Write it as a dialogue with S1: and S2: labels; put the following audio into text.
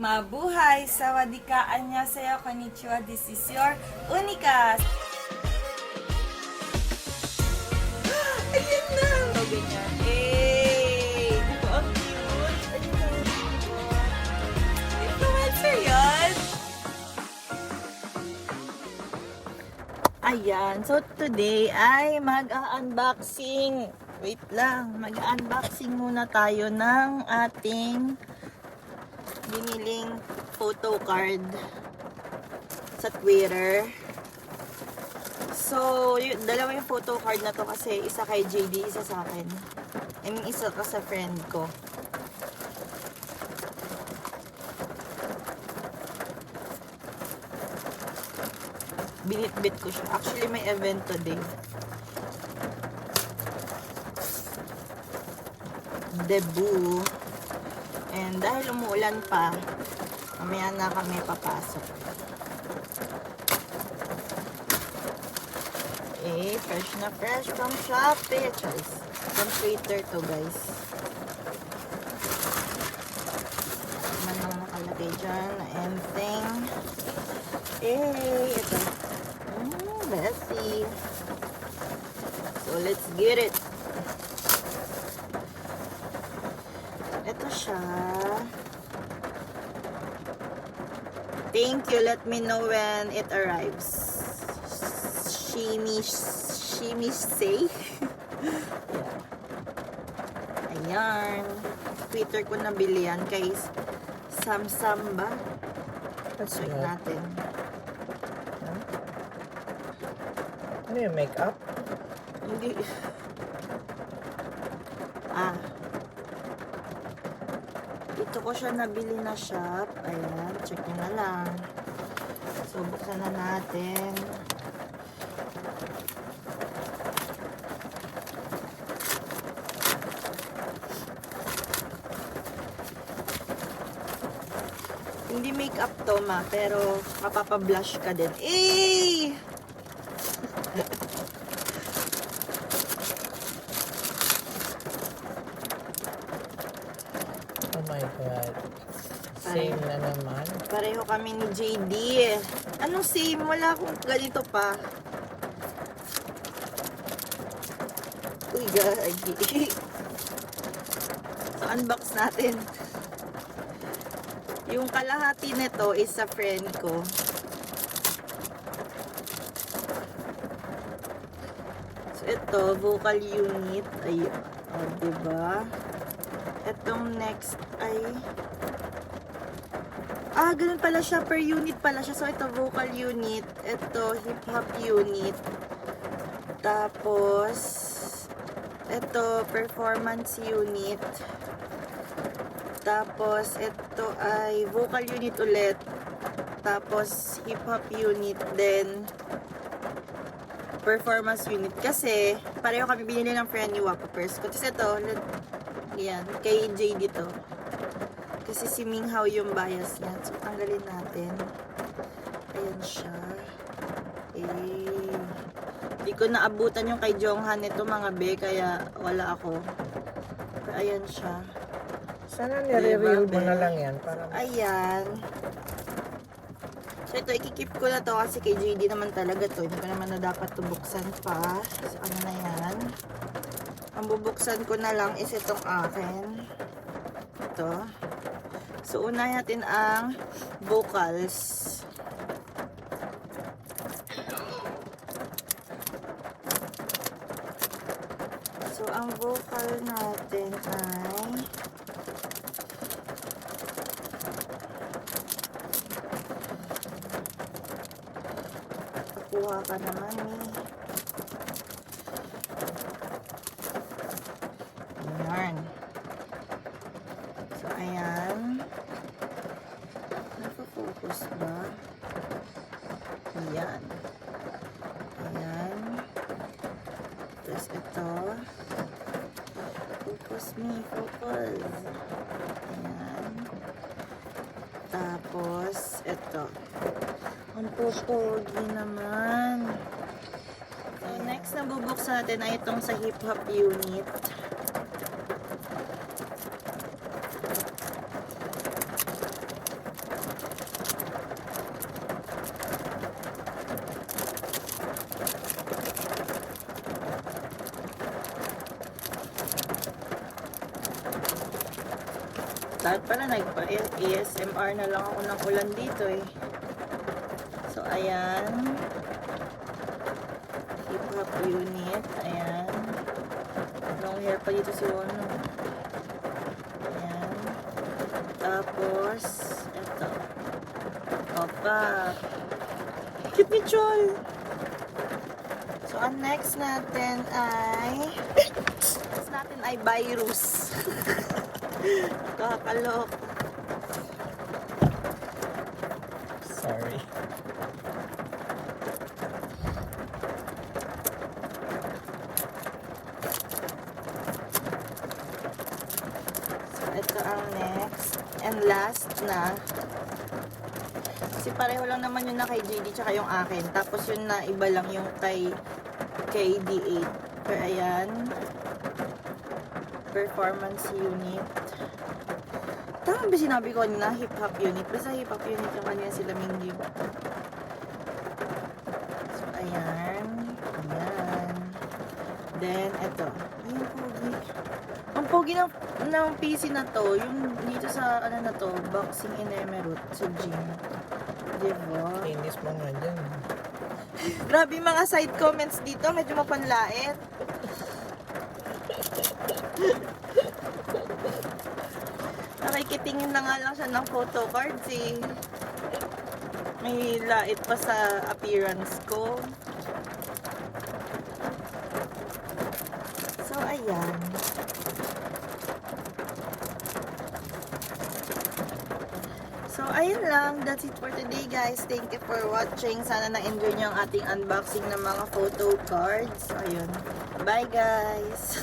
S1: Mabuhay! Sawadika! Annyeonghaseyo! Konnichiwa! This is your Unika! Ayan na! O, ganyan. Hey! Ito ang cute! Influencer yan! Ayan. So, today ay mag-unboxing. Wait lang. Mag-unboxing muna tayo ng ating biniling photo card sa Twitter. So, dalawa yung photo card na to kasi isa kay JD, isa sa akin. I mean, isa ka sa friend ko. Binitbit ko siya. Actually, may event today. Debut. And dahil umuulan pa, mamaya na kami papasok. Eh, fresh na fresh from Shopee. Choice. From Twitter to, guys. Man lang nakalagay dyan. Anything. Eh, ito. Messy. So, let's get it. Ito siya. Thank you. Let me know when it arrives. Shimi say. Ayan. Twitter ko nabili yan kay Samsam ba? Check natin.
S2: Ano yung makeup?
S1: Hindi. Dito ko siya nabili na shop. Ayan, check nyo na lang. So, buksan na natin. Hindi makeup to, ma, pero mapapablush ka din. Eh!
S2: Oh my God. Same na naman.
S1: Pareho kami ni JD. Anong same? Wala akong ganito pa. Uy, gagi. So, unbox natin. Yung kalahati nito is sa friend ko. So, ito, vocal unit. Ay, diba? Itong next ay ganun pala siya, per unit pala siya. So, ito vocal unit, ito hip hop unit, tapos ito performance unit, tapos ito ay vocal unit ulit, tapos hip hop unit, then performance unit. Kasi pareho kami binili ng friend ni Wapapers ko. Tapos ito, yan, kay JD to. Kasi si Minghao yung bias niya. So, tanggalin natin. Ayan siya. Eh, di ko naabutan yung kay Jonghan nito, mga be, kaya wala ako. Pero ayan siya.
S2: Sana nire-reel mo na lang yan. Para
S1: Ayan. So, ito, ikikip ko na to kasi kay JD naman talaga to. Hindi ko naman na dapat to buksan pa. So, ano na yan. Ang bubuksan ko na lang is itong akin. Ito. So, unahin natin ang vocals. So, ang vocal natin ay kuha ka naman eh. Ayan. So, ayan. Naka-focus ba? Ayan. Ayan. Tapos ito. Focus me. Focus. Ayan. Tapos, ito. Ang popogi naman. So, next na bubuksan natin ay itong sa hip-hop unit. Dapat pala nagpa-ASMR na lang ako ng ulan dito eh. So, ayan. Hip-hop unit. Ayan. Long hair pa dito si Wono. Ayan. Tapos, eto. Opa. Cute ni Chol. So, ang next natin ay virus. Kakalok.
S2: Sorry.
S1: So, ito ang next. And last na. Kasi pareho lang naman yun na kay JD tsaka yung akin. Tapos yun na iba lang yung kay D8. Pero ayan. Performance unit. Tama ba sinabi ko na hip-hop unit? Basta hip-hop unit yung kanina sila Mingyu. So, ayan. Ayan. Then, eto. Ay, ang pogi. Ang pogi ng PC na to, yung dito sa, ano na to, boxing in Emerald sa gym. Diba?
S2: Kinis mo nga dyan.
S1: Grabe yung mga side comments dito, medyo mapanlait. Nakikitingin na nga lang siya ng photo cards eh. May lait pa sa appearance ko. So, ayan. So, ayun lang. That's it for today, guys. Thank you for watching. Sana na-enjoy nyo ang ating unboxing ng mga photo cards. So, ayun. Bye, guys!